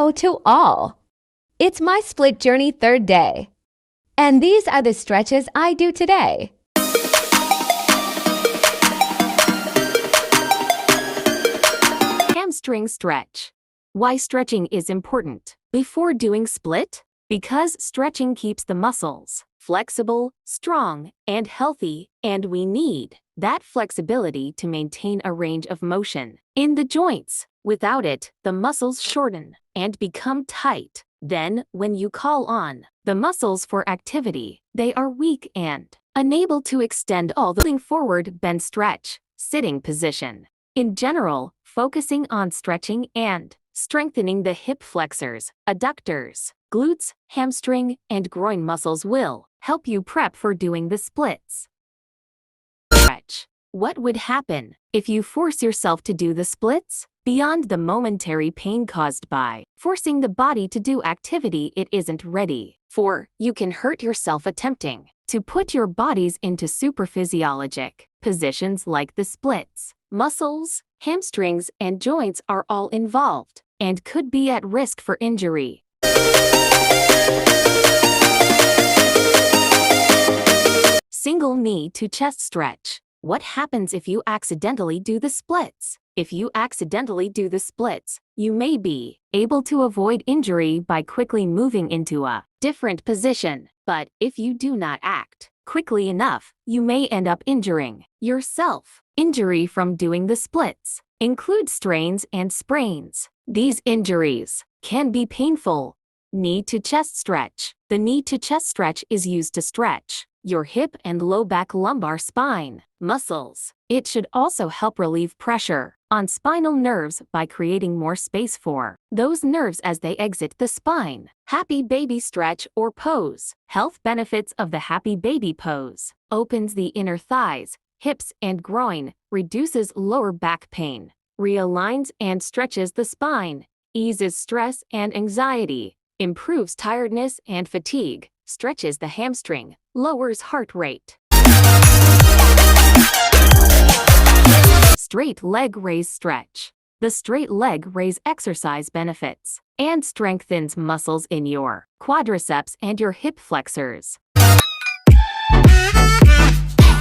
Hello to all. It's my split journey third day. And these are the stretches I do today. Hamstring stretch. Why stretching is important. Before doing split? Because stretching keeps the muscles flexible, strong, and healthy, and we need that flexibility to maintain a range of motion in the joints. Without it, the muscles shorten and become tight. Then, when you call on the muscles for activity, they are weak and unable to extend all the forward bend stretch, sitting position. In general, focusing on stretching and strengthening the hip flexors, adductors, glutes, hamstring, and groin muscles will help you prep for doing the splits. Stretch. What would happen if you force yourself to do the splits? Beyond the momentary pain caused by forcing the body to do activity it isn't ready for, you can hurt yourself attempting to put your bodies into superphysiologic positions like the splits. Muscles, hamstrings, and joints are all involved and could be at risk for injury. Single knee to chest stretch. What happens if you accidentally do the splits? If you accidentally do the splits, you may be able to avoid injury by quickly moving into a different position. But if you do not act quickly enough, you may end up injuring yourself. Injury from doing the splits include strains and sprains. These injuries can be painful. Knee to chest stretch. The knee to chest stretch is used to stretch your hip and low back lumbar spine muscles. It should also help relieve pressure on spinal nerves by creating more space for those nerves as they exit the spine. Happy baby stretch or pose. Health benefits of the happy baby pose. Opens the inner thighs, hips, and groin, reduces lower back pain, realigns and stretches the spine, eases stress and anxiety, improves tiredness and fatigue, stretches the hamstring, lowers heart rate. Straight leg raise stretch. The straight leg raise exercise benefits and strengthens muscles in your quadriceps and your hip flexors.